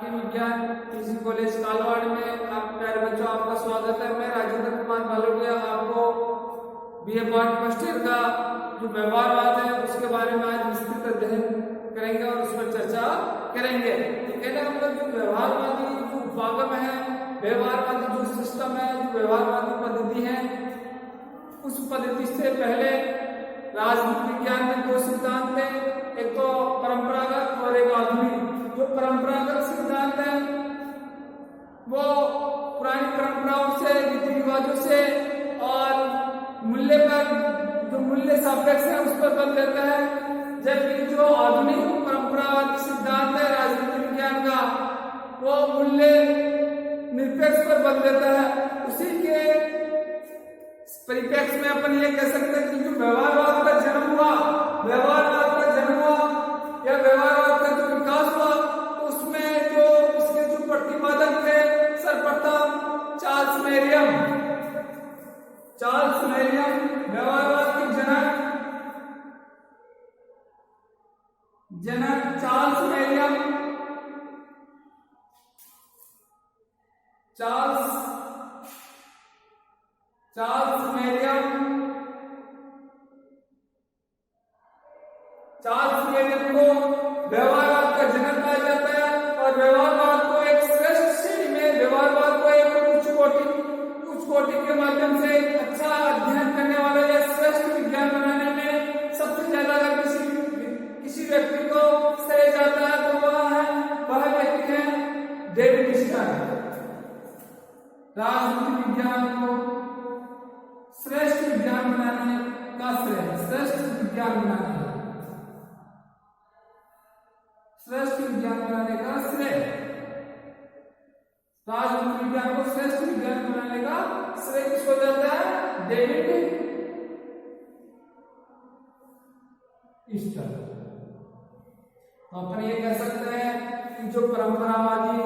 विज्ञान PG college Kalwar में आप प्यारे बच्चों आपका स्वागत है। मैं राजेंद्र कुमार बालोटिया आपको बीए पार्ट फर्स्ट ईयर का जो व्यवहारवाद है उसके बारे में आज विस्तृत अध्ययन करेंगे और उस पर चर्चा करेंगे। तो कहने का मतलब जो व्यवहारवादी जो उपागम है, व्यवहारवादी जो सिस्टम है, जो व्यवहारवादी पद्धति है, उस पद्धति से पहले राजनीति विज्ञान में दो सिद्धांत थे, एक तो परंपरागत और एक आधुनिक। जो परंपरागत सिद्धांत है वो पुरानी परंपराओं से, रीति रिवाजों से और मूल्य पर, जो मूल्य सापेक्ष है उस पर बल देता है, जबकि जो आधुनिक परंपरागत सिद्धांत है राजनीति विज्ञान का वो मूल्य निरपेक्ष पर बल देता है। उसी के परिप्रेक्ष्य में अपन ये कह सकते हैं कि जो व्यवहारवाद का जन्म हुआ, व्यवहारवाद का जन्म हुआ या व्यवहारवाद का जो विकास हुआ, तो उसमें जो इसके जो प्रतिपादक थे सर्वप्रथम चार्ल्स मेरियम व्यवहारवाद के जनक चार्ल्स मेरियम को व्यवहारवाद का जनक कहा जाता है और व्यवहारवाद को एक श्रेष्ठ श्रेणी में, व्यवहारवाद को एक उच्च कोटि के माध्यम से अच्छा अध्ययन करने वाला या श्रेष्ठ विज्ञान बनाने में सबसे ज्यादा अगर किसी व्यक्ति को श्रेय जाता है तो वह व्यक्ति है डेविड स्टर्न। राजनीति विज्ञान को श्रेष्ठ विज्ञान बनाने का श्रेय, श्रेष्ठ विज्ञान बनाने का श्रेय, राजनीति विज्ञान को श्रेष्ठ विज्ञान बनाने का श्रेय किसको जाता है? David stern. तो अपन ये कह सकते हैं कि जो परंपरावादी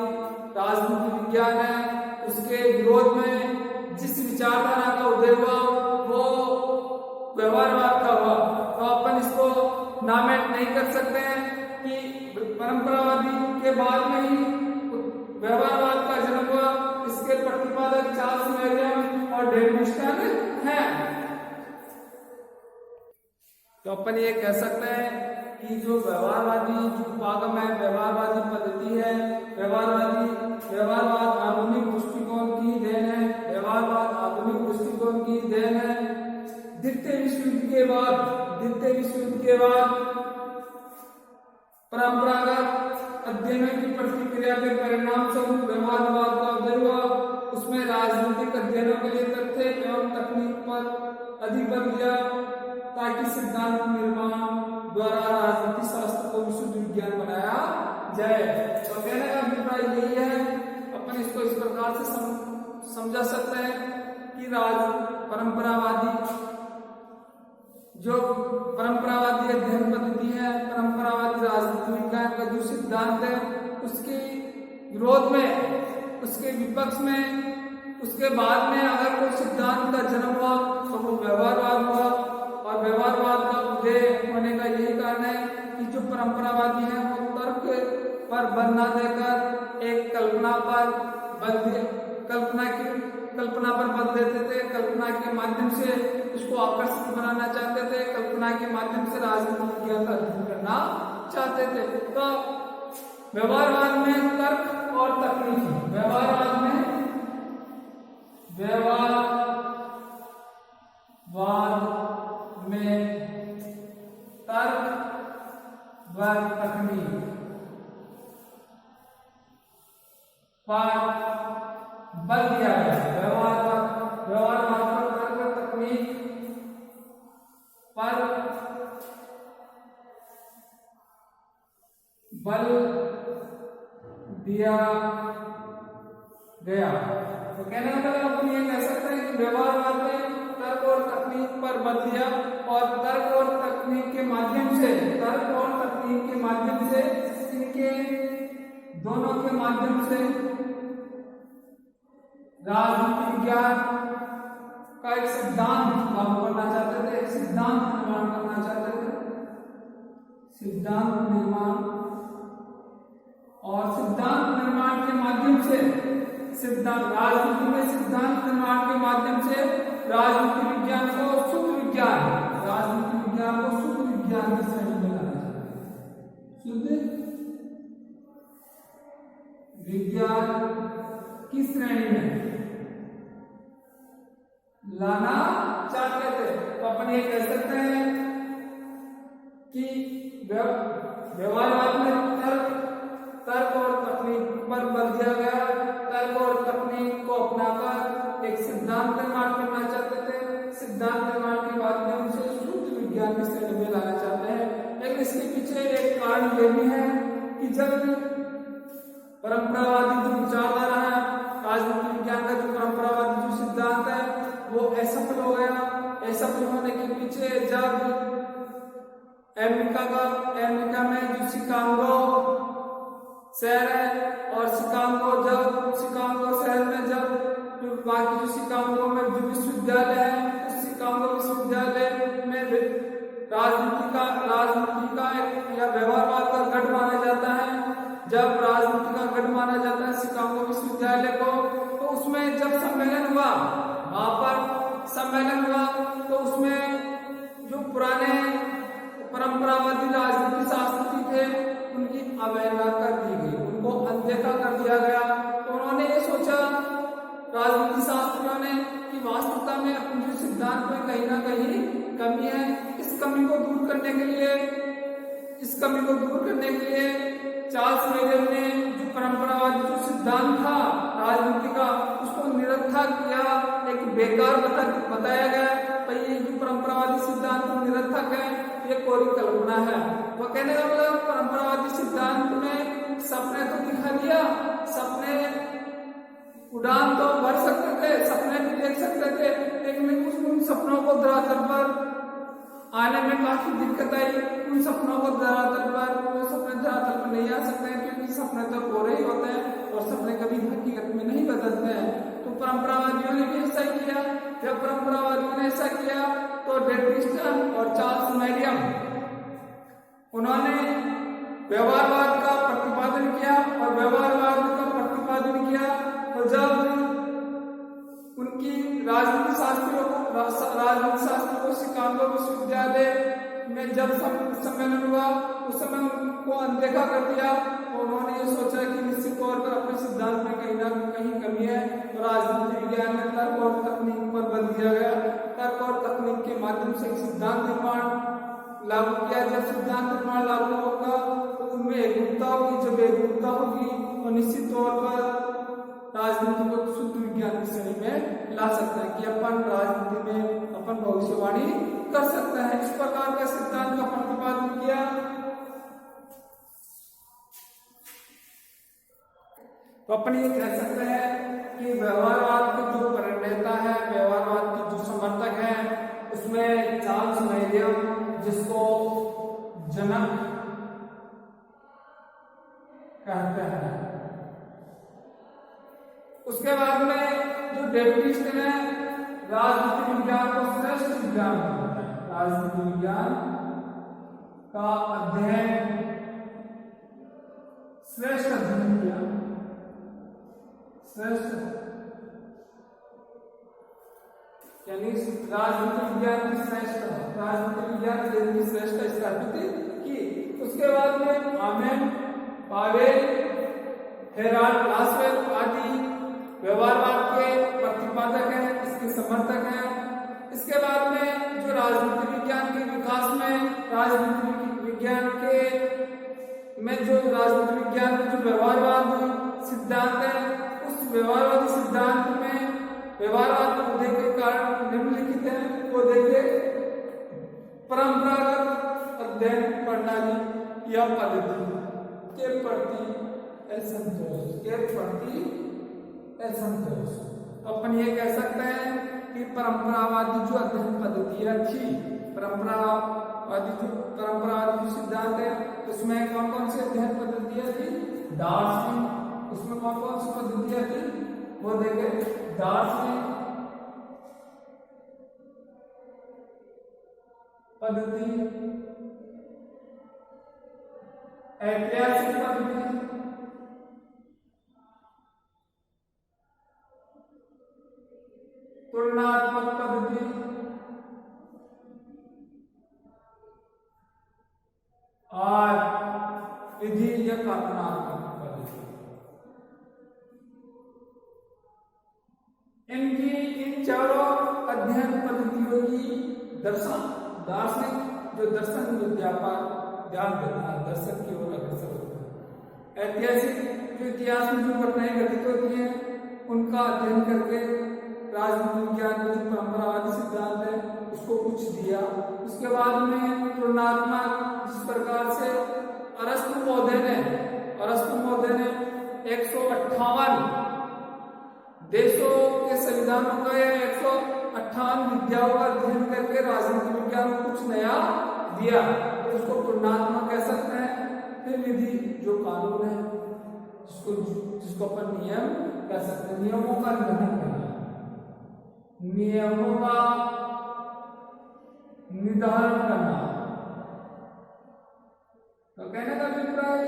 राजनीति विज्ञान है उसके विरोध में जिस विचारधारा का उदय हुआ वो व्यवहारवाद का हुआ। तो अपन इसको नामेट नहीं कर सकते हैं कि परंपरावादी के बाद में ही व्यवहारवाद का जन्म हुआ। इसके प्रतिपादक चार्ल्स मेरियम और डेविड स्टर्न हैं। तो अपन ये कह सकते हैं कि जो व्यवहारवादी जो उपागम है, व्यवहारवादी पद्धति है, व्यवहारवाद आधुनिक दृष्टिकोण की देन है, व्यवहारवाद आधुनिक दृष्टिकोण की देन है। द्वितीय विश्व युद्ध के बाद परंपरागत अध्ययनों की प्रतिक्रिया के परिणाम स्वरूप व्यवहारवाद का उदय हुआ। उसमें राजनीतिक अध्ययनों के लिए तथ्य एवं तकनीक पर अधिक बल दिया ताकि सिद्धांत निर्माण द्वारा राजनीति शास्त्र को विशुद्ध विज्ञान बनाया जाए। तो कहने का अभिप्राय यही है, अपन इसको इस प्रकार से समझा सकते हैं कि परंपरावादी अध्ययन पद्धति है, परंपरावादी राजनीति विज्ञान का जो सिद्धांत है उसके विरोध में, उसके विपक्ष में, उसके बाद में अगर कोई सिद्धांत का जन्म हुआ तो वो व्यवहारवाद हुआ। और व्यवहारवाद का उदय होने का यही कारण है कि जो परंपरावादी है वो तर्क पर बल न देकर एक कल्पना पर बल देते थे। कल्पना के माध्यम से उसको आकर्षक बनाना चाहते थे, कल्पना के माध्यम से राजनीति विज्ञान का अध्ययन करना चाहते थे। तो व्यवहारवाद में तर्क और तकनीक, व्यवहारवाद में तर्क व तकनीक पर बल दिया गया। व्यवहारवाद पर तर्क तकनीक पर बल दिया गया। तो कहने का मतलब अपन ये कह सकते हैं कि व्यवहारवाद में तर्क और तकनीक पर बल दिया और तर्क और तकनीक के माध्यम से इनके दोनों के माध्यम से राजनीति विज्ञान का एक सिद्धांत लागू करना चाहते थे, एक सिद्धांत निर्माण करना चाहते थे। सिद्धांत निर्माण और सिद्धांत माध्यम से सिद्धांत, राजनीति में सिद्धांत निर्माण के माध्यम से राजनीति विज्ञान को शुद्ध विज्ञान, राजनीति विज्ञान को शुद्ध विज्ञान की श्रेणी में लाना चाहिए। शुद्ध विज्ञान की श्रेणी में लाना चाहते थे। तो अपन ये कह सकते हैं कि व्यवहारवाद में तर्क और तकनीक पर बल दिया गया। तर्क और तकनीक को अपनाकर एक सिद्धांत निर्माण करना चाहते थे। सिद्धांत निर्माण के माध्यम से शुद्ध विज्ञान की श्रेणी में लाना चाहते हैं। लेकिन इसके पीछे एक कारण ये भी है कि जब परंपरावादी जो विचारधारा है, राजनीति विज्ञान का जो परंपरावादी जो सिद्धांत है, वो असफल हो गया। असफल होने के पीछे जब अमेरिका में जो शिकागो शहर है, और शिकागो शहर में जब बाकी जो शिकागो में जो विश्वविद्यालय है, उस शिकागो विश्वविद्यालय में राजनीति का या व्यवहारवाद का गढ़ माना जाता है। जब राजनीति का गढ़ माना जाता है शिकागो विश्वविद्यालय को, तो उसमें जब सम्मेलन हुआ, वहां पर सम्मेलन हुआ, तो उसमें जो पुराने परंपरावादी राजनीति शास्त्री थे, उनकी अवहेलना कर दी गई, उनको अनदेखा कर दिया गया। तो उन्होंने ये सोचा, राजनीति शास्त्रियों ने, कि वास्तविकता में अपने जो सिद्धांत में कहीं ना कहीं कमी है। इस कमी को दूर करने के लिए चार्ल्स मेजर ने जो परंपरावादी जो सिद्धांत था राजनीति का, उसको निरर्थक या एक बेकार बताया गया। तो ये जो परंपरावादी सिद्धांत निरर्थक है, ये कोरी कल्पना है। वो कहने का मतलब परंपरावादी सिद्धांत में सपने तो दिखा दिया, सपने उड़ान तो भर सकते थे, सपने भी देख सकते थे, लेकिन उन सपनों को धरातल पर आने में काफी दिक्कत आई। उन सपनों को धरातल पर नहीं आ सकते हैं, क्योंकि सपने तो कोरे ही होते हैं और सपने कभी हकीकत में नहीं बदलते हैं। तो परंपरावादियों ने भी ऐसा किया। जब परंपरावादियों ने ऐसा किया, तो डेटविस्टन और चार्ल्स मेरियम, उन्होंने व्यवहारवाद का प्रतिपादन किया। और व्यवहारवाद का प्रतिपादन किया, तो जब उनकी राजनीति शास्त्रियों को शिकागो विश्वविद्यालय में जब सम्मेलन हुआ, उस समय उनको अनदेखा कर दिया। तो उन्होंने ये सोचा कि निश्चित तौर पर अपने सिद्धांत में कहीं ना कहीं कमी है। तो राजनीति विज्ञान में तर्क और तकनीक पर बल दिया गया। तर्क और तकनीक के माध्यम से एक सिद्धांत निर्माण लागू किया। जब सिद्धांत निर्माण लागू होगा, तो उनमें एकरूपता होगी। जब एकरूपता होगी, तो निश्चित तौर पर राजनीति को शुद्ध विज्ञान की श्रेणी में ला सकते हैं कि अपन राजनीति में अपन भविष्यवाणी कर सकते हैं। इस प्रकार का सिद्धांत का प्रतिपादन किया। तो अपन ये कह सकते हैं कि व्यवहारवाद के जो प्रणेता है, व्यवहारवाद के जो समर्थक हैं, उसमें चार्ल्स मेरियम, जिसको जनक कहते हैं। उसके बाद में जो डेटविस्ट ने राजनीति विज्ञान को श्रेष्ठ विज्ञान मानते हैं। राजनीति विज्ञान का अध्ययन श्रेष्ठ अध्ययन किया। श्रेष्ठ यानी राजनीति विज्ञान की श्रेष्ठ, राजनीति विज्ञान की श्रेष्ठ स्थापित की। उसके बाद में आमेन, पावेल, हेराल्ड लासवेल आदि व्यवहारवाद के प्रतिपादक हैं, इसके समर्थक हैं। इसके बाद में जो राजनीति विज्ञान के विकास में, राजनीति विज्ञान में जो व्यवहारवाद सिद्धांत है, उस व्यवहारवादी सिद्धांत में व्यवहारवाद पौधे के कारण निम्नलिखित है। वो देखिए, परंपरागत अध्ययन प्रणाली या पद्धति के प्रति असंतोष। तो अपन ये कह सकते हैं कि परंपरावादी जो अध्ययन पद्धतियां थी, परंपरावादी जो सिद्धांत है, उसमें कौन कौन सी अध्ययन पद्धतियां थी? दार्शनिक। उसमें कौन कौन सी पद्धतियां थी? वो देखे, दार्शनिक पद्धति, ऐतिहासिक पद्धति, तुलनात्मक पद्धति और विधि या कल्पनात्मक पद्धति। इन चारों अध्ययन पद्धतियों की दार्शनिक जो दर्शन विद्या पर ध्यान देता है, दर्शन की ओर अग्रसर होता है। ऐतिहासिक जो इतिहास में जो घटनाएं घटित होती हैं उनका अध्ययन करके राजनीति विज्ञान का जो परंपरावादी सिद्धांत है उसको कुछ दिया। उसके बाद में तुलनात्मक, जिस प्रकार से अरस्तु महोदय ने 158 देशों के संविधानों का या 158 विद्याओं का अध्ययन करके राजनीति विज्ञान को कुछ नया दिया, तो उसको तुलनात्मक कह सकते हैं। फिर विधि जो कानून है, जिसको अपन नियम कह सकते हैं, नियमों का निर्धारण करना, नियमों का निर्धारण करना। तो कहने का अभिप्राय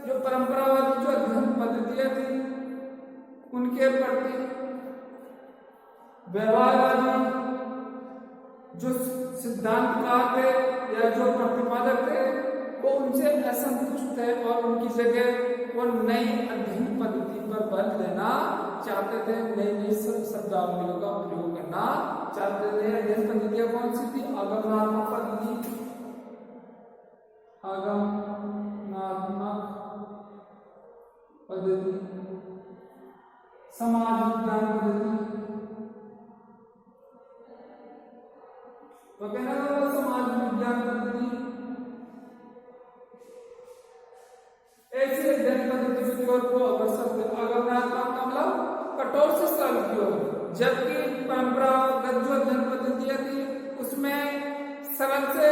जो परंपरावादी जो अध्ययन पद्धतियां थी उनके प्रति व्यवहारवादी जो सिद्धांतकार थे या जो प्रतिपादक थे वो उनसे असंतुष्ट थे और उनकी जगह वो नई अध्ययन पद्धति पर बल देना चाहते थे, नई शब्दावलियों का प्रयोग करना चाहते थे। अध्ययन पद्धतियां कौन सी थी? आगमनात्मक पद्धति, समाज विज्ञान पद्धति। तो कहना था समाज विज्ञान पद्धति ऐसी अध्ययन पद्धति की ओर को अग्रसर थे। आगमनात्मक का मतलब कठोर से सरल की ओर, जबकि परंपरागत जो अध्ययन पद्धतियां थी उसमें सरल से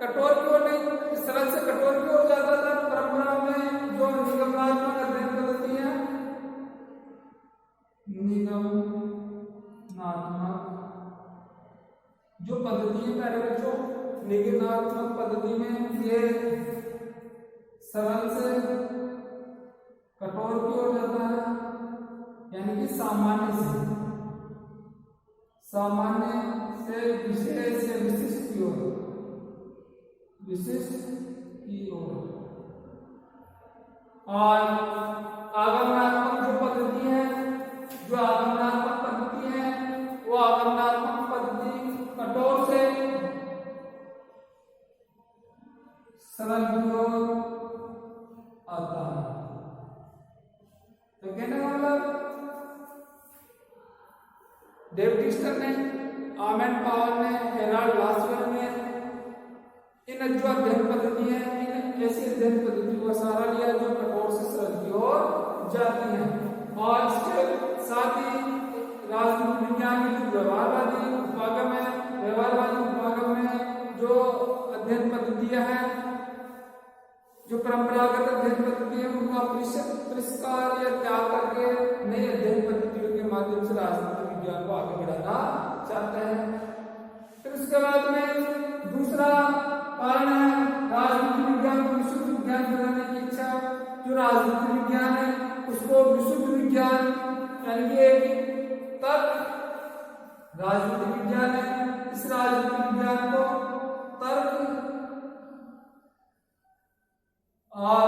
कठोर की ओर नहीं, सरल से कठोर की ओर जाता था। परंपरा में जो निगमनात्मक अध्ययन पद्धति है, निगमनात्मक जो पद्धति है पहले बच्चों, निगमनात्मक पद्धति में ये सरल से कठोर की ओर जाता है, यानी कि सामान्य से विशेष या विशिष्ट की ओर, विशिष्ट की ओर। और आगमनात्मक जो पद्धति है, जो आगमनात्मक पद्धति है वो आगमनात्मक पद्धति कठोर से सरल की ओर आता है। तो कहने का मतलब डेविड डिस्टर ने, आर्मेंड पावर ने, हेराल्ड लासवेल ने इन जो अध्ययन पद्धति है, इन ऐसी अध्ययन पद्धति का सहारा लिया जो कठोर से सरल की ओर जाती है। और इसके साथ ही राजनीति विज्ञान की जो व्यवहारवादी उपागम है, व्यवहारवादी उपागम में जो अध्ययन पद्धतियां हैं, जो परंपरागत अध्ययन पद्धति है, उनका परिष्कार या त्याग करके नई अध्ययन पद्धतियों के माध्यम से राजनीति विज्ञान को आगे बढ़ाना चाहते हैं। फिर उसके बाद में दूसरा कारण है राजनीति विज्ञान को विशुद्ध विज्ञान बनाने की इच्छा। जो राजनीति विज्ञान है उसको विशुद्ध विज्ञान, यानी कि तर्क राजनीति विज्ञान है, इस राजनीति विज्ञान को तर्क और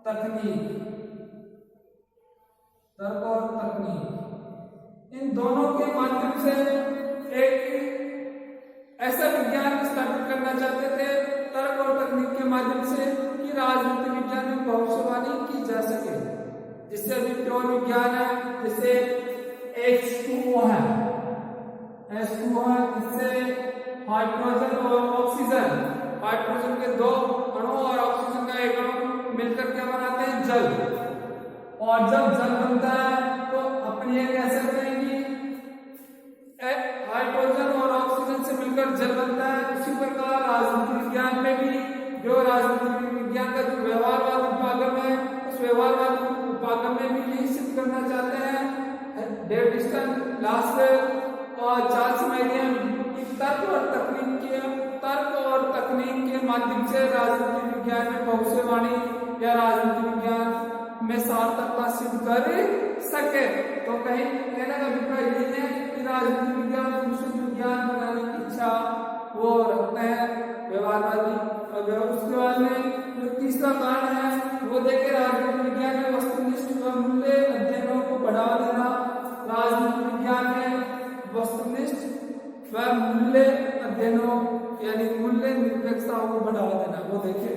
तकनीक, तर्क और तकनीक, इन दोनों के माध्यम से एक ऐसा विज्ञान स्थापित करना चाहते थे, तर्क और तकनीक के माध्यम से, कि राजनीति विज्ञान में भविष्यवाणी की जा सके। जिससे अभी प्योर विज्ञान है, जैसे H2O है, H2O है, इससे हाइड्रोजन और ऑक्सीजन, हाइड्रोजन के दो अणु और ऑक्सीजन का एक अणु मिलकर के बनाते हैं जल। और जब जल बनता है तो अपन ये कह सकते हैं कि हाइड्रोजन और ऑक्सीजन से मिलकर जल बनता है। उसी प्रकार राजनीति विज्ञान में भी जो राजनीति विज्ञान का जो व्यवहारवाद उपागम है, उस व्यवहारवाद उपागम में भी यही सिद्ध करना चाहते हैं डेविड डिस्टर, लासवेल और चार्ल्स मैरियन, तर्क और तकनीक के माध्यम से राजनीति विज्ञान में भविष्यवाणी या राजनीति विज्ञान में सार्थकता सिद्ध कर सके। तो कहीं कहने का अभिप्राय ये है कि राजनीति विज्ञान विज्ञान बनाने की इच्छा वो रखते हैं व्यवहारवादी। और उसके बाद में जो तीसरा कारण है वो देखे राजनीति विज्ञान में वस्तुनिष्ठ व मूल्य अध्ययनों को बढ़ावा देना। राजनीति विज्ञान में वस्तुनिष्ठ व मूल्य अध्ययनों यानी मूल्य निरपेक्षताओं को बढ़ावा देना। वो देखिए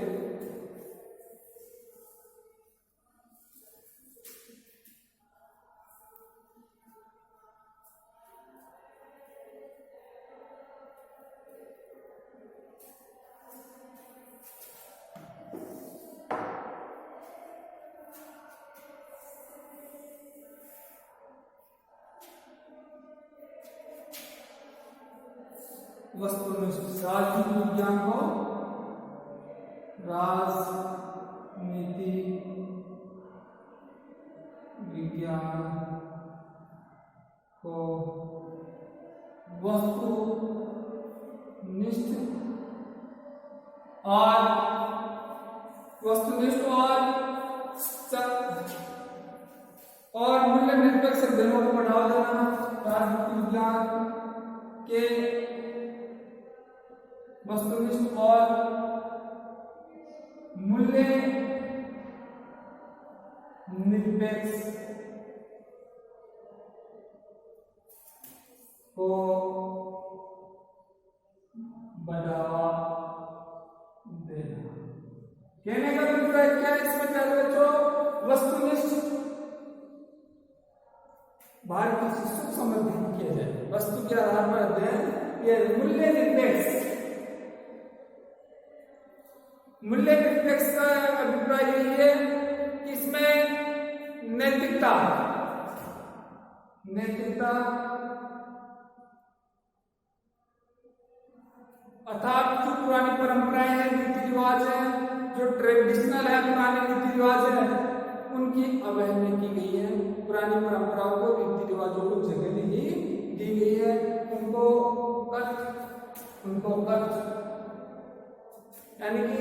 वस्तुनिष्ठ राजनीति विज्ञान को राजनीति विज्ञान को वस्तुनिष्ठ और मूल्य निरपेक्ष अध्ययनों को बढ़ावा देना। राजनीति विज्ञान के वस्तुनिष्ठ और मूल्य निरपेक्ष को बढ़ावा देना। कहने का अभिप्राय क्या है इसमें प्यारे बच्चों? वस्तुनिष्ठ भारत की सुख समृद्धि किया जाए, वस्तु के आधार पर अध्ययन। ये मूल्य निरपेक्ष का अभिप्राय यही है कि इसमें नैतिकता अर्थात जो पुरानी परंपराएं हैं, रीति रिवाज हैं, जो ट्रेडिशनल है, पुराने रीति रिवाज हैं, उनकी अवहेलना की गई है। पुरानी परंपराओं को, रीति रिवाजों को जगह नहीं दी गई है, उनको कट यानी कि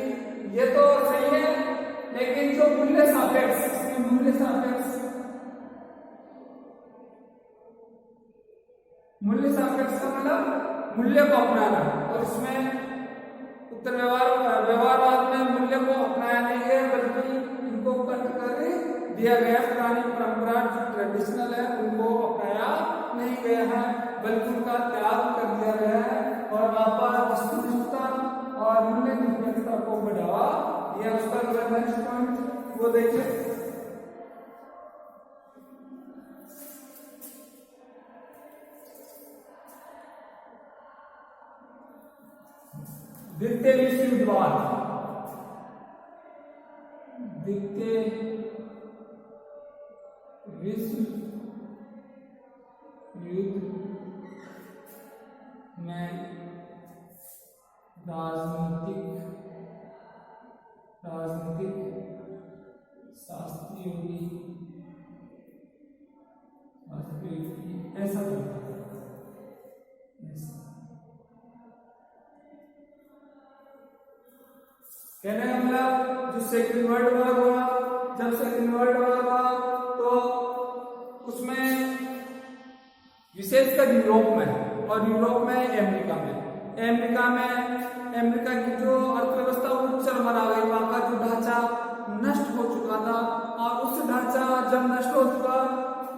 ये तो सही है, लेकिन जो मूल्य सापेक्ष का मतलब मूल्य को अपनाना। और इसमें उत्तर व्यवहारवाद में मूल्य को अपनाया नहीं है, बल्कि इनको कट कर दिया गया। पुरानी परंपरा जो ट्रेडिशनल है उनको अपनाया नहीं गया है, बल्कि उनका त्याग कर दिया गया है और वापस वस्तुनिष्ठता और मूल्य निरपेक्षता को बढ़ावा दिया। उसका नेक्स्ट पॉइंट वो देखिए, द्वितीय विश्व युद्ध में राजनीतिक शास्त्रियों की ऐसा कहने का मतलब जो सेकंड वर्ल्ड वॉर हुआ, जब सेकंड वर्ल्ड वॉर हुआ तो उसमें विशेषकर यूरोप में और अमेरिका की जो अर्थव्यवस्था वो चरमरा गई। वहां का जो ढांचा नष्ट हो चुका था और उस ढांचा जब नष्ट हो चुका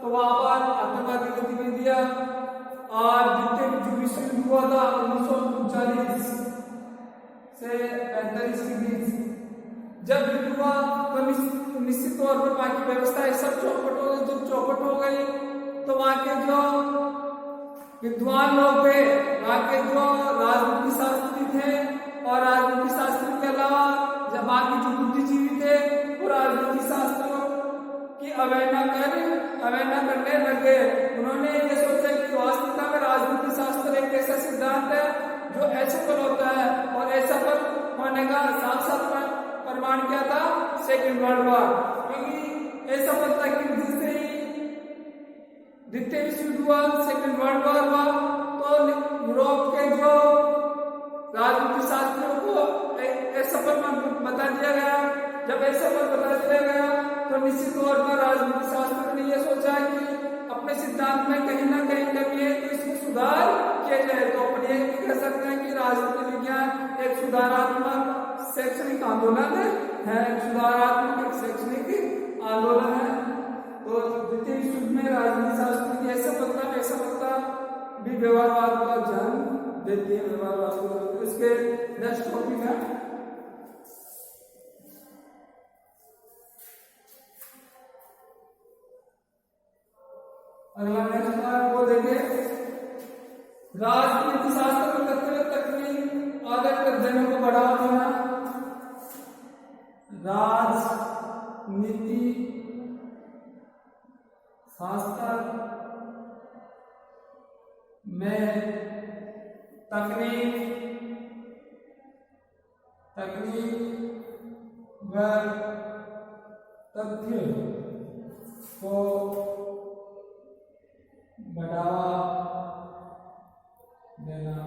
तो वहां पर आतंकवादी गतिविधियां और द्वितीय विश्व युद्ध हुआ था 1939 से 45 के बीच। जब युद्ध हुआ तो निश्चित तौर पर वहां की व्यवस्था सब चौपट हो गई। जब चौपट हो गई तो वहां के जो विद्वान लोग थे, वहां के जो राजनीति शास्त्री थे और राजनीति शास्त्री के अलावा जब वहां के जो बुद्धिजीवी थे वो राजनीति शास्त्रों की अवहेलना करने लगे। उन्होंने ये सोचा कि वास्तविकता में राजनीति शास्त्र एक ऐसा सिद्धांत है जो असफल होता है और असफल होने का साक्षात प्रमाण क्या था? Second world war. क्योंकि असफलता की वजह से ही द्वितीय विश्व युद्ध हुआ, सेकेंड वर्ल्ड वॉर हुआ, तो यूरोप के जो राजनीति शास्त्रियों को असफल बता दिया गया। जब असफल बता दिया गया तो निश्चित तौर पर राजनीति शास्त्र ने यह सोचा सिद्धांत में कहीं ना कहीं कमी है तो इसमें सुधार किया जाए। तो अपन ये भी कह सकते हैं कि राजनीति विज्ञान एक सुधारात्मक शैक्षणिक आंदोलन है, सुधारात्मक एक शैक्षणिक आंदोलन है। तो द्वितीय विश्व युद्ध में राजनीति शास्त्र की ऐसा पत्ता भी व्यवहारवाद का जन्म देती है। व्यवहारवाद को इसके नेक्स्ट टॉपिक है अगला नेक्स्ट वो देखिए राजनीति शास्त्र में तत्व तकनीक आदत अध्ययनों को बढ़ावा देना। राजनीति शास्त्र में तकनीक व तथ्य को बढ़ावा देना।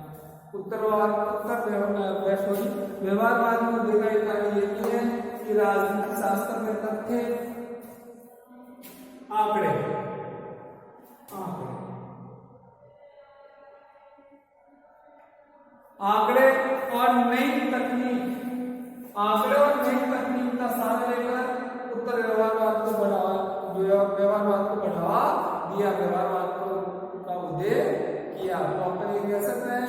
व्यवहारवाद में देखा एक कार्य ये है कि राजनीतिक शास्त्र में तथ्य आंकड़े और नई तकनीक का साथ लेकर उत्तर व्यवहारवाद को बढ़ावा दिया, व्यवहारवाद का उदय किया। तो अपन ये कह सकते हैं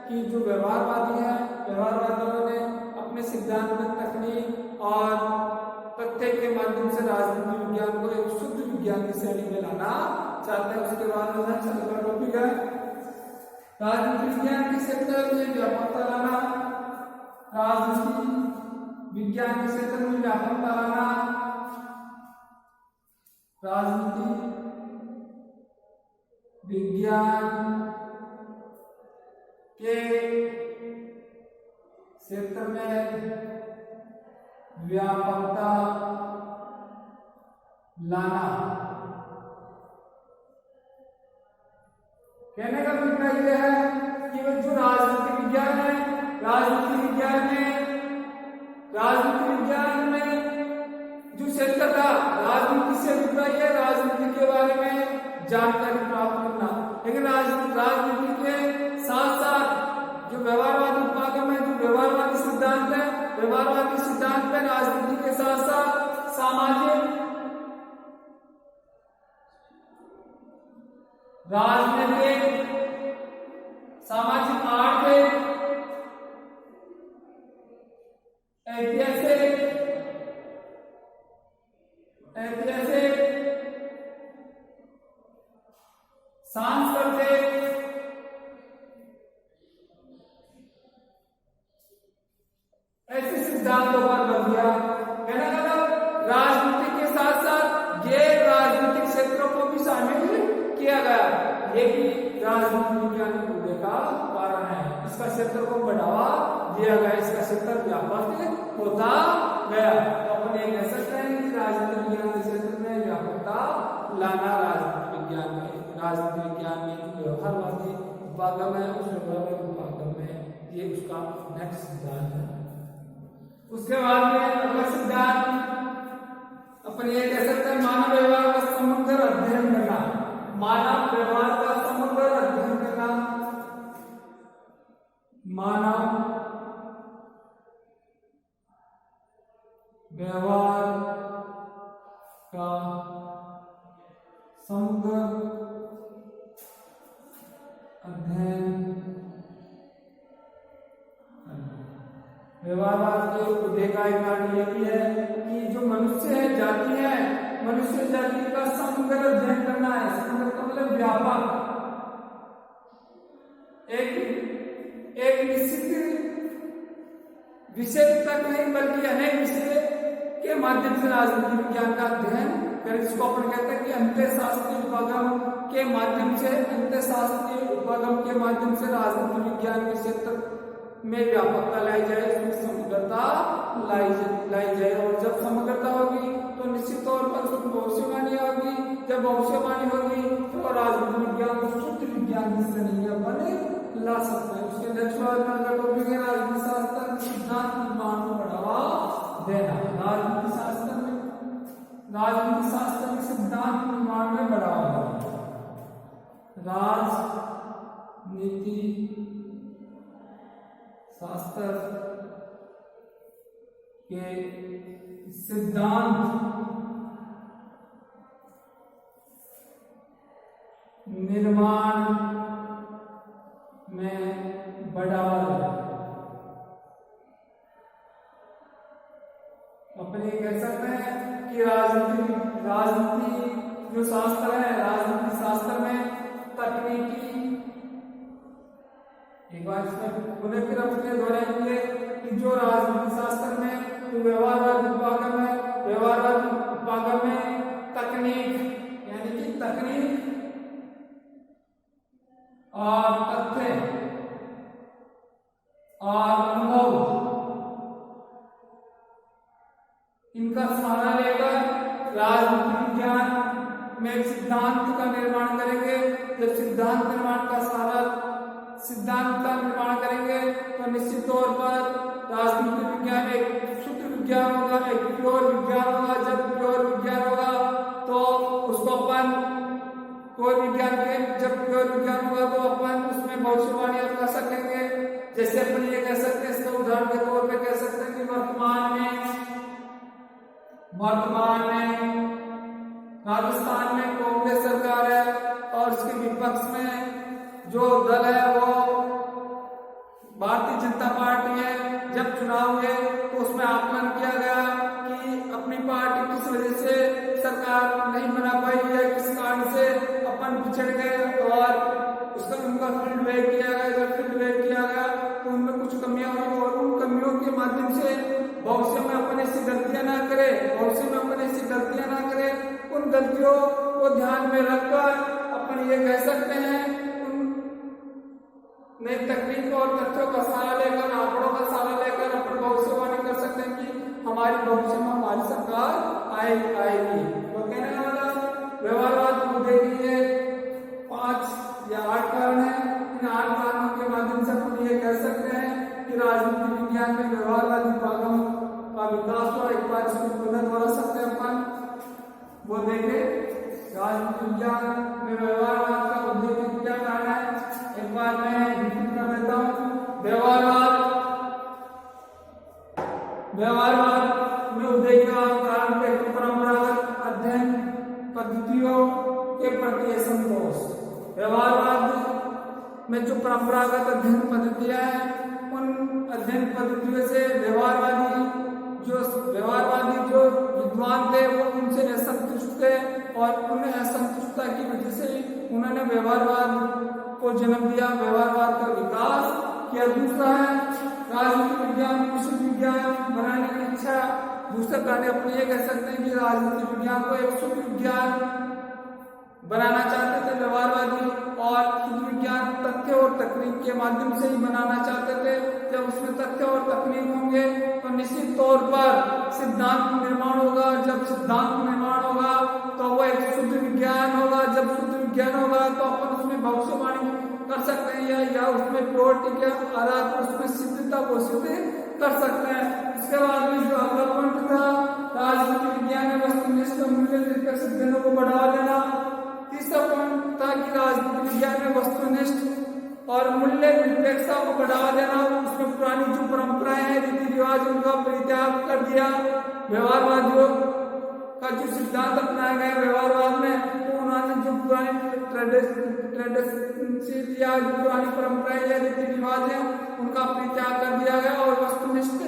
कि जो व्यवहारवादियों ने अपने सिद्धांत में तकनीक और तथ्य के माध्यम से राजनीति विज्ञान को एक शुद्ध विज्ञान की श्रेणी में लाना चाहते हैं। उसके बाद में अगला टॉपिक है राजनीति विज्ञान के क्षेत्र में व्यापकता लाना। राजनीति विज्ञान के क्षेत्र में व्यापकता लाना। राजनीति विज्ञान के क्षेत्र में व्यापकता लाना। कहने का मतलब यह है कि जो राजनीति विज्ञान है, राजनीति विज्ञान में जो क्षेत्र था राजनीति से जुड़ा है, राजनीति के बारे में जानकारी प्राप्त करना। लेकिन राजनीति के साथ साथ जो व्यवहारवादी उपागम है, जो व्यवहारवादी सिद्धांत है, व्यवहारवादी सिद्धांत में राजनीति के साथ साथ सामाजिक राजनीतिक सामाजिक आर्थिक ऐतिहासिक सांस्कृतिक ऐसे सिद्धांतों पर बल दिया। कहने का मतलब राजनीति के साथ साथ गैर राजनीतिक क्षेत्रों को भी शामिल किया गया। ये भी राजनीति विज्ञान के उदय का कारण है। इसका क्षेत्र को बढ़ावा दिया गया, इसका क्षेत्र व्यापक होता गया। तो अपन ये कह सकते हैं कि राजनीति विज्ञान के क्षेत्र में व्यापकता लाना राजनीति विज्ञान में जो व्यवहारवादी उपागम है, उस व्यवहारवादी उपागम में ये उसका नेक्स्ट सिद्धांत है। उसके बाद में अगला सिद्धांत अपन ये कह सकते हैं मानव व्यवहार का समग्र अध्ययन करना। मानव व्यवहार का समग्र अध्ययन करना। मानव व्यवहार का समग्र अध्ययन। व्यवहारवाद के उदय का एक कारण यह भी है कि जो मनुष्य है, जाति है, मनुष्य जाति का समग्र अध्ययन करना है। समग्र का मतलब व्यापक, एक निश्चित विषय तक नहीं बल्कि अनेक विषय के माध्यम से राजनीति विज्ञान का अध्ययन करें। जिसको अपन कहते हैं कि अंतःशास्त्रीय उपागम के माध्यम से, राजनीति विज्ञान के क्षेत्र में व्यापकता लाई जाए, उसमें समग्रता लाई जाए। और जब समग्रता होगी तो निश्चित तौर पर उसमें भविष्यवाणी होगी। जब भविष्यवाणी होगी तो राजनीति विज्ञान को शुद्ध विज्ञान की श्रेणी में ला सकता है। उसके नेक्स्ट टॉपिक है राजनीति शास्त्र में सिद्धांत निर्माण को बढ़ावा देना। राजनीति शास्त्र में सिद्धांत निर्माण में बढ़ावा देना। राजनीति शास्त्र के सिद्धांत निर्माण में बढ़ावा दिया। अपने कह सकते हैं कि राजनीति जो शास्त्र है, राजनीति शास्त्र में तकनीकी, एक बार इसमें पुनः फिर अपने दोहराएंगे कि जो राजनीति शास्त्र में, जो व्यवहारवाद विभाग में तकनीक यानी कि तकनीक और तथ्य और अनुभव इनका सहारा लेकर राजनीति विज्ञान में एक सिद्धांत का निर्माण करेंगे। जब सिद्धांत का निर्माण करेंगे तो निश्चित तौर पर राजनीति विज्ञान एक शुद्ध विज्ञान होगा, एक प्योर विज्ञान होगा। जब प्योर विज्ञान होगा तो उसको अपन जब प्योर विज्ञान होगा तो अपन उसमें भविष्यवाणी कर सकेंगे। जैसे अपन ये कह सकते हैं, इसका उदाहरण के तौर पे कह सकते हैं कि वर्तमान में राजस्थान में कांग्रेस सरकार है और उसके विपक्ष में जो दल है वो भारतीय जनता पार्टी है। जब चुनाव हुए तो उसमें आकलन किया गया कि अपनी पार्टी किस वजह से सरकार नहीं बना पाई है, किस कारण से अपन पिछड़ गए, और उसका उनका फीडबैक किया गया। जब फीडबैक किया गया तो उनमें कुछ कमियां हुई और उन कमियों के माध्यम से भविष्य में अपन ऐसी गलतियां ना करें, उन गलतियों को ध्यान में रखकर अपन ये कह सकते हैं, उन नई तकनीक और तथ्यों का सहारा लेकर, आंकड़ों का सहारा लेकर अपन भविष्यवाणी कर सकते हैं कि हमारी भविष्य में हमारी सरकार आएगी। तो कहने का मतलब व्यवहारवाद मुद्दे के लिए 5 या 8 कारण है। इन 8 कारणों के माध्यम से अपन ये कह सकते हैं कि राजनीति विज्ञान में व्यवहारवादी विभागों का विकास हुआ। एक बार इसको पुनः दोहरा सकते हैं अपन, वो देखे राजनीति विज्ञान में व्यवहारवाद का उद्देश्य क्या कारण है। एक बार मैं रिपीट कर देता हूँ। व्यवहारवाद में उद्देश्य का कारण परंपरागत अध्ययन पद्धतियों के प्रति असंतोष। व्यवहारवाद में जो परंपरागत अध्ययन पद्धतियां हैं, उन अध्ययन पद्धतियों से व्यवहारवादी जो विद्वान थे वो उनसे असंतुष्ट थे और उन असंतुष्टता की वजह से उन्होंने व्यवहारवाद को जन्म दिया, व्यवहारवाद का विकास किया। दूसरा है राजनीति विज्ञान विश्वविद्यालय बनाने की इच्छा। दूसरा कारण अपने ये कह सकते हैं कि राजनीति विज्ञान को एक शुद्ध विज्ञान बनाना चाहते थे व्यवहारवादी, और शुद्ध विज्ञान तथ्य और तकनीक के माध्यम से ही बनाना चाहते थे। जब उसमें तथ्य और तकनीक होंगे तो निश्चित तौर पर सिद्धांत निर्माण होगा। जब सिद्धांत निर्माण होगा तो वो एक शुद्ध विज्ञान होगा। जब शुद्ध विज्ञान होगा तो अपन उसमें भविष्यवाणी कर सकते हैं या उसमें प्योरिटी के आधार पर उसमें सिद्धता को सिद्ध कर सकते हैं। इसके बाद में जो अगला पॉइंट था, राजनीति विज्ञान में वस्तुनिष्ठ मूल्य निरपेक्ष अध्ययनों को बढ़ावा देना। तीसरा पॉइंट था कि राजनीति विज्ञान में वस्तुनिष्ठ और मूल्य निरपेक्षता को बढ़ावा देना। उसमें पुरानी जो परंपराएं हैं, रीति रिवाज, उनका परित्याग कर दिया। व्यवहारवादियों का जो सिद्धांत अपनाया गया व्यवहारवाद में, तो उन्होंने जो पुरानी पुरानी परंपराएं या रीति रिवाज है उनका परित्याग कर दिया गया और वस्तुनिष्ठ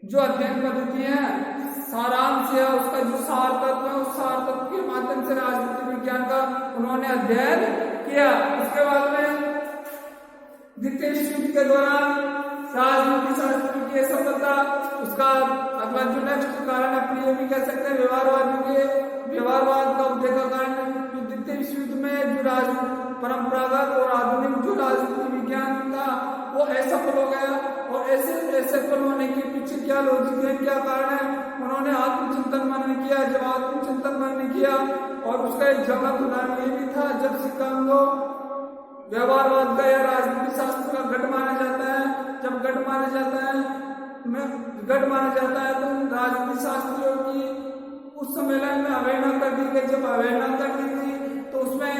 जो अध्ययन पद्धति है, सारांश है, उसका जो सार तत्व है, उस सार तत्व के माध्यम से राजनीति विज्ञान का उन्होंने अध्ययन किया। उसके बाद में द्वितीय विश्व युद्ध के दौरान राजनीति शास्त्र की सफलता। उसका अगला जो नेक्स्ट कारण अपनी ये भी कह सकते हैं व्यवहारवाद का उद्देश्य का कारण द्वितीय विश्व युद्ध में जो परंपरागत और आधुनिक जो राजनीति विज्ञान था वो असफल हो गया। और ऐसे सफल होने के पीछे क्या लॉजिक है, क्या कारण है, उन्होंने आत्मचिंतन मनन किया। जब आत्मचिंतन मनन किया और उसका एक जगह उदाहरण ये भी था, जब सिक्का व्यवहारवाद का या राजनीति शास्त्र का गढ़ माना जाता है, जब गढ़ माना जाता है तो राजनीति शास्त्रियों की उस सम्मेलन में अवहेलना कर दी गई। जब अवहेलना कर दी थी तो उसमें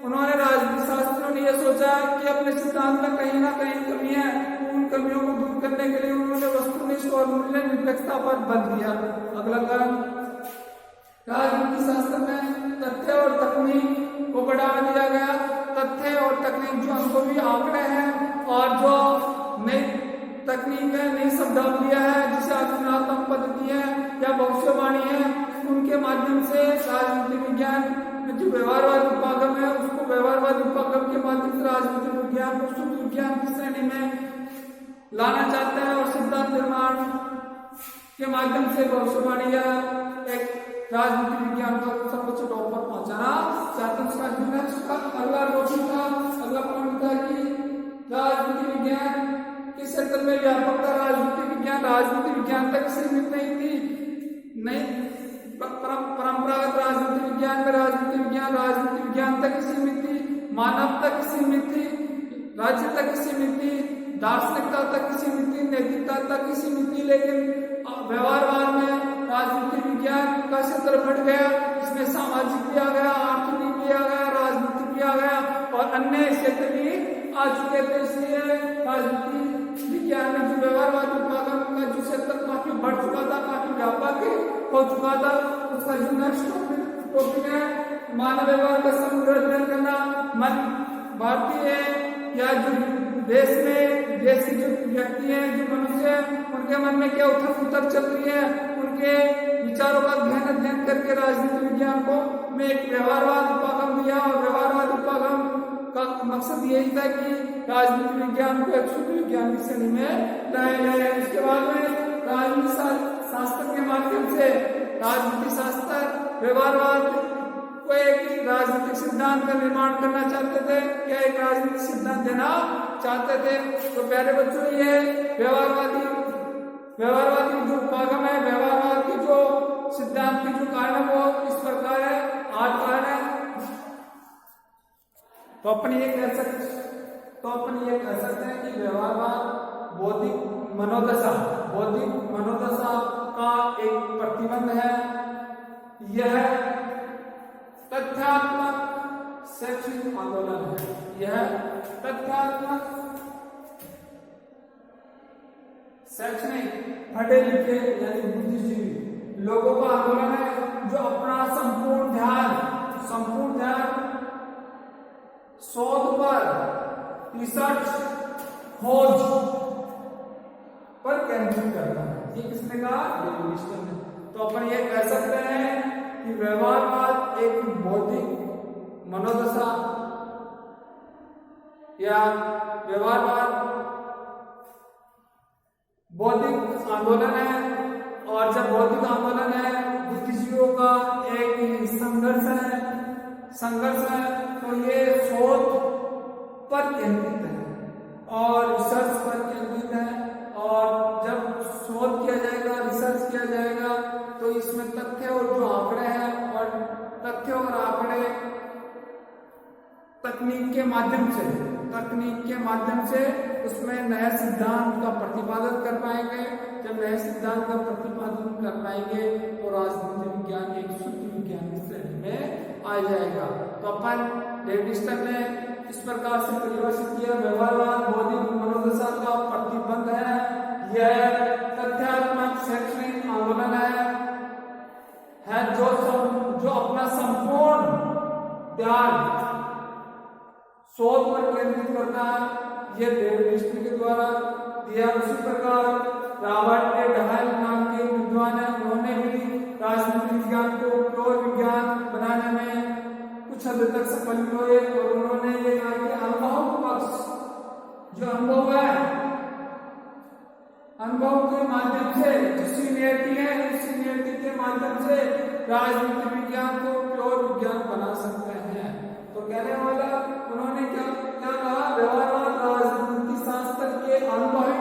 उन्होंने राजनीति शास्त्रियों ने यह सोचा कि अपने सिद्धांत में कहीं ना कहीं कमी है, उन कमियों को दूर करने के लिए उन्होंने वस्तुनिष्ठ और मूल्य निरपेक्षता पर बल दिया। अगला कारण, राजनीति शास्त्र में तथ्य और तकनीक को बढ़ावा दिया गया। तथ्य और तकनीक जो अनुभवी आंकड़े हैं और जो नई तकनीक है, नई शब्दावलियां है, जिसे आत्मनात्मक पद्धति है या भविष्यवाणी है, उनके माध्यम से राजनीति विज्ञान में जो व्यवहारवाद उपागम है उसको व्यवहारवाद उपागम के माध्यम से राजनीति विज्ञान को शुद्ध विज्ञान की श्रेणी में लाना चाहते हैं और सिद्धांत निर्माण के माध्यम से भविष्यवाणी या एक राजनीति विज्ञान को सर्वोच्च टॉप पर पहुंचाना चाहते हैं। उसका अगला रोशन था, अगला पॉइंट था कि राजनीति विज्ञान के क्षेत्र में व्यापकता। राजनीति विज्ञान तक सीमित नहीं थी, नहीं परंपरागत राजनीति विज्ञान में राजनीति विज्ञान तक सीमित थी, मानव तक सीमित थी, राज्य तक सीमित थी, दार्शनिकता तक सीमित थी, नैतिकता तक सीमित थी। लेकिन व्यवहारवाद में राजनीति विज्ञान का क्षेत्र बढ़ गया, इसमें सामाजिक भी आ गया, आर्थिक भी आ गया, राजनीतिक भी आ गया और अन्य क्षेत्र भी आ चुके थे। इसलिए राजनीति विज्ञान में जो व्यवहारवाद उपागम का जो क्षेत्र काफी बढ़ चुका था, काफी व्यापक हो चुका था, उसका जो नेक्स्ट टॉपिक है मानव व्यवहार का समग्र अध्ययन करना। मन भारतीय या जो देश की जो व्यक्ति हैं, जो मनुष्य हैं, उनके मन में क्या उथल-पुथल चल रही है, उनके विचारों का गहन अध्ययन करके राजनीति विज्ञान को में एक व्यवहारवाद उपागम दिया और व्यवहारवाद उपागम का मकसद यही था कि राजनीति विज्ञान को एक शुद्ध विज्ञान की श्रेणी में लाया जाए। उसके बाद में राजनीति शास्त्र के माध्यम से राजनीति शास्त्र व्यवहारवाद को एक राजनीतिक सिद्धांत का निर्माण करना चाहते थे, क्या एक राजनीतिक सिद्धांत देना चाहते थे। तो प्यारे बच्चों, ये व्यवहारवादी जो उपागम है, व्यवहारवाद की जो सिद्धांत की जो कारण वो इस प्रकार है, 8 कारण है। तो अपन ये कह सकते हैं कि व्यवहारवाद बौद्धिक मनोदशा का एक प्रतिबंध है। यह तथ्यात्मक शैक्षणिक आंदोलन है। यह तथ्यात्मक शैक्षणिक पढ़े लिखे यानी बुद्धिजीवी लोगों का आंदोलन है, जो अपना संपूर्ण ध्यान शोध पर, रिसर्च, खोज पर केंद्रित करता है। ये किसने कहा? डेविड ने। तो अपन ये कह सकते हैं कि व्यवहारवाद एक बौद्धिक मनोदशा या व्यवहारवाद बौद्धिक आंदोलन है, और जब बौद्धिक आंदोलन है, बुद्धिजीवियों का एक संघर्ष है, तो ये शोध पर केंद्रित है और रिसर्च पर केंद्रित है। और जब शोध किया जाएगा, रिसर्च किया जाएगा, तो इसमें तथ्य और जो आंकड़े हैं, और तथ्य और आंकड़े तकनीक के माध्यम से उसमें नया सिद्धांत का प्रतिपादन कर पाएंगे। जब नए सिद्धांत का प्रतिपादन कर पाएंगे तो राजनीति विज्ञान एक शुद्ध विज्ञान की श्रेणी में आ जाएगा। तो अपन डेविड ने इस प्रकार से परिभाषित किया, व्यवहारवाद बौद्धिक मनोदशा का प्रतिबंध है, यह तथ्यात्मक शैक्षणिक आंदोलन है जो अपना संपूर्ण ध्यान शोध पर केंद्रित करता है। यह डेविड के द्वारा दिया। उसी प्रकार रॉबर्ट ए डहाइल नाम के विद्वान है, उन्होंने भी राजनीति विज्ञान को प्योर विज्ञान बनाने में कुछ हद तक सफल हुए, और उन्होंने ये कहा कि अनुभव पक्ष जो अनुभव है, अनुभव के माध्यम से जो सीनियरिटी है, उस सीनियरिटी के माध्यम से राजनीति विज्ञान को प्योर विज्ञान बना सकते हैं। तो कहने वाला उन्होंने क्या कहा, व्यवहारवाद राजनीति शास्त्र के अनुभवी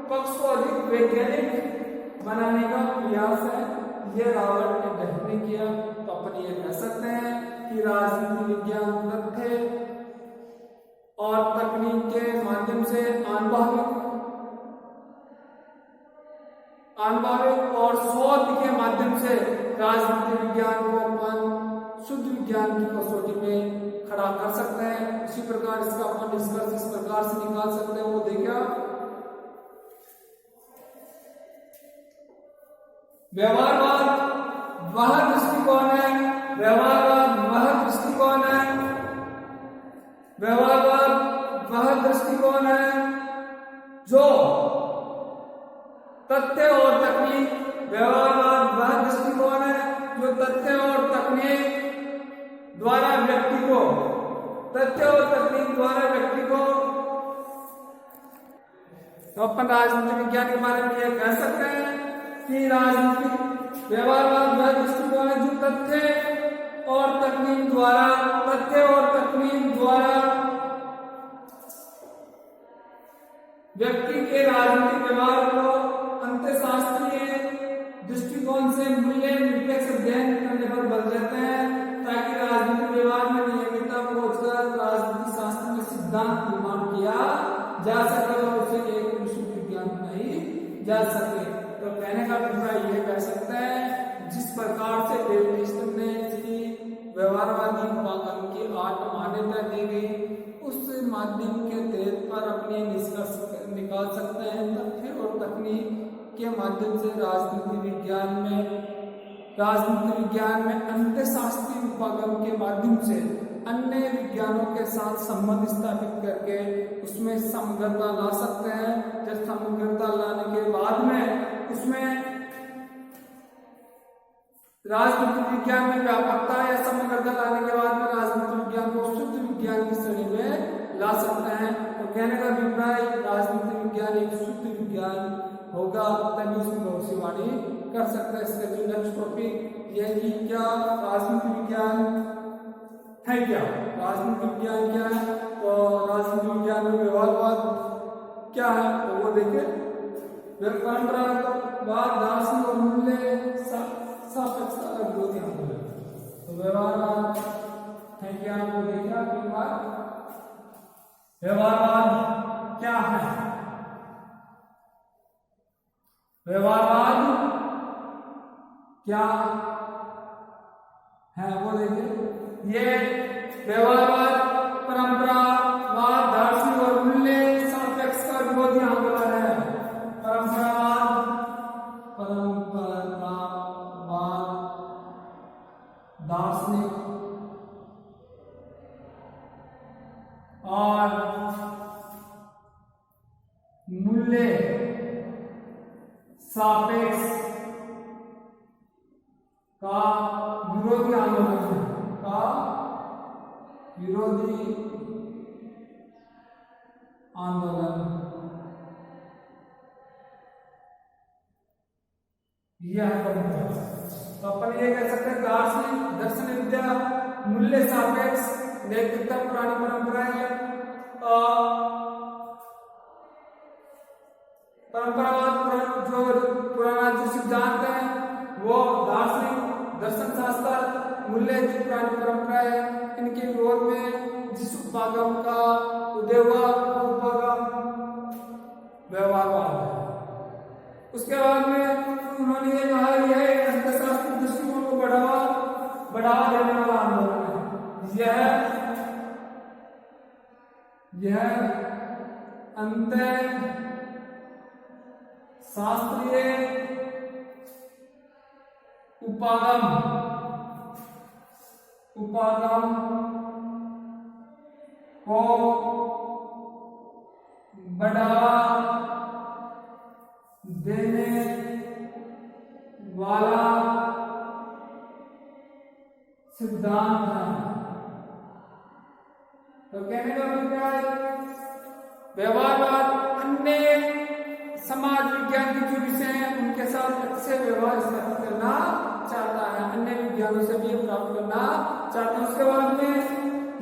पक्ष को अधिक वैज्ञानिक बनाने का प्रयास है। यह रॉबर्ट ने डहाइल ने किया। तो अपन ये कह सकते हैं कि राजनीति विज्ञान तथ्य और तकनीक के माध्यम से अनुभविक और शोध के माध्यम से राजनीति विज्ञान को अपन शुद्ध विज्ञान की कसौटी में खड़ा खड़ा कर सकते हैं। इसी प्रकार इसका अपन निष्कर्ष इस प्रकार से निकाल सकते हैं, वो देखिए व्यवहारवाद वह दृष्टिकोण है, व्यवहारवाद वह दृष्टिकोण है, व्यवहारवाद वह दृष्टिकोण है जो तथ्य और तकनीक, व्यवहारवाद वह दृष्टिकोण है जो तथ्य और तकनीक द्वारा व्यक्ति को, तथ्य और तकनीक द्वारा व्यक्ति को, तो अपन राजनीति विज्ञान के बारे में यह कह सकते हैं कि राजनीति व्यवहारवाद वह दृष्टिकोण है जो तथ्य और तकनीक द्वारा, तथ्य और तकनीक द्वारा व्यक्ति के राजनीतिक व्यवहार को अंतःशास्त्रीय दृष्टिकोण से मूल्य निरपेक्ष अध्ययन करने पर बल देते हैं, ताकि राजनीतिक व्यवहार में नियमितता पहुंचकर राजनीति शास्त्र में सिद्धांत निर्माण किया जा सके और उसे एक विशुद्ध विज्ञान बनाई जा सके। तो कहने का अभिप्राय ये कह सकते हैं, जिस प्रकार से डेविड ने व्यवहारवादी उपागम की 8 मान्यता दी गई, उस माध्यम के तहत पर अपने निष्कर्ष निकाल सकते हैं। तथ्य और तकनीक के माध्यम से राजनीति विज्ञान में अंतःशास्त्रीय उपागम के माध्यम से अन्य विज्ञानों के साथ संबंध स्थापित करके उसमें समग्रता ला सकते हैं। जब समग्रता लाने के बाद में उसमें राजनीति विज्ञान में व्यापकता या समग्रता लाने के बाद में राजनीति विज्ञान को शुद्ध विज्ञान की श्रेणी में ला सकते हैं। तो कहने का अभिप्राय राजनीति विज्ञान एक शुद्ध विज्ञान होगा, तभी उसमें भविष्यवाणी कर सकता है। इसका जो नेक्स्ट टॉपिक यह कि क्या राजनीति विज्ञान है, क्या राजनीति विज्ञान क्या है, तो राजनीति विज्ञान में व्यवहारवाद क्या है तो वो देखिए, परंपरागतवाद दार्शनिक और मूल्य सापेक्षता का विरोधी आंदोलन। तो व्यवहारवाद है क्या, वो देखिए एक बार व्यवहारवाद क्या है, व्यवहारवाद क्या है वो देखिए। ये व्यवहारवाद परंपरावाद दार्शनिक और मूल्य सापेक्ष का विरोधी आंदोलन है। परंपरावाद दार्शनिक और मूल्य सापेक्ष का विरोधी आंदोलन है, का विरोधी आंदोलन। यह है तो अपन ये कह सकते हैं दार्शनिक दर्शन विद्या मूल्य सापेक्ष नैतिकता पुरानी परंपराएं, परंपरावाद जो पुराना जो सिद्धांत है वो दार्शनिक दर्शन शास्त्र मूल्य जो पुरानी परंपरा है, इनके विरोध में जिस उपागम का उदय हुआ उपागम व्यवहारवाद है। उसके बाद में उन्होंने ये कहा यह अंतःशास्त्रीय दृष्टिकोण को बढ़ावा देने वाला आंदोलन है। यह अंतः शास्त्रीय उपागम को बढ़ावा देने वाला सिद्धांत है। तो कहने का अभिप्राय व्यवहारवाद अन्य समाज विज्ञान के जो विषय हैं उनके साथ अच्छे व्यवहार स्थापित करना चाहता है, अन्य विज्ञानों से भी प्राप्त करना चाहता है। उसके बाद में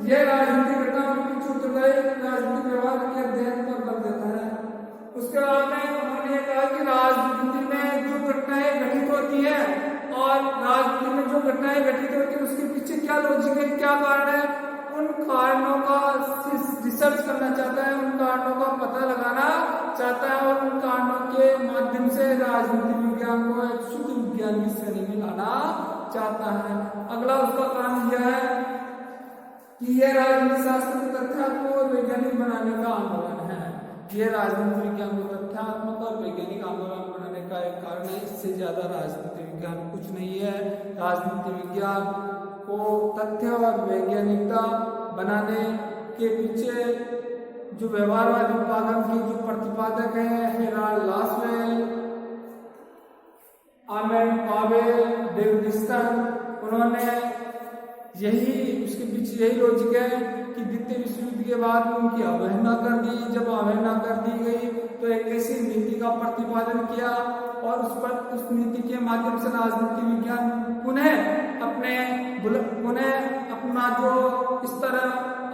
यह राजनीतिक घटनाओं की उत्तरदायी राजनीतिक व्यवहार के अध्ययन पर बल देता है। उसके बाद में उन्होंने कहा कि राजनीति में जो घटनाएं घटित होती है और राजनीति में जो घटनाएं घटित होती है उसके पीछे क्या लॉजिक है, क्या कारण है, उन कारणों का रिसर्च करना चाहता है, उन कारणों का पता लगाना चाहता है और उन कारणों के माध्यम से राजनीतिक विज्ञान को एक शुद्ध विज्ञान की श्रेणी में लाना चाहता है। अगला उसका कारण यह है कि यह राजनीति शास्त्र को तथ्यात्मक और वैज्ञानिक बनाने का आंदोलन है। यह राजनीति विज्ञान को तथ्यात्मक और वैज्ञानिक आंदोलन बनाने का एक कारण है। इससे ज्यादा राजनीति विज्ञान कुछ नहीं है। राजनीति विज्ञान को तथ्य और वैज्ञानिकता बनाने के पीछे जो व्यवहारवादी उपागम की जो प्रतिपादक है Harold Lasswell, Armand Powell, David Stern, उन्होंने यही उसके पीछे यही लॉजिक है कि द्वितीय विश्व युद्ध के बाद उनकी अवहेलना कर दी। जब अवहेलना कर दी गई तो एक ऐसी नीति का प्रतिपादन किया और उस नीति के माध्यम से राजनीति विज्ञान पुनः अपना जो इस तरह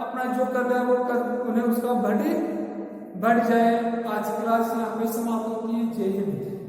अपना जो कर रहा है वो कर उन्हें उसका बढ़ जाए। आज की क्लास यहाँ पे समाप्त होती है। जय हिंद।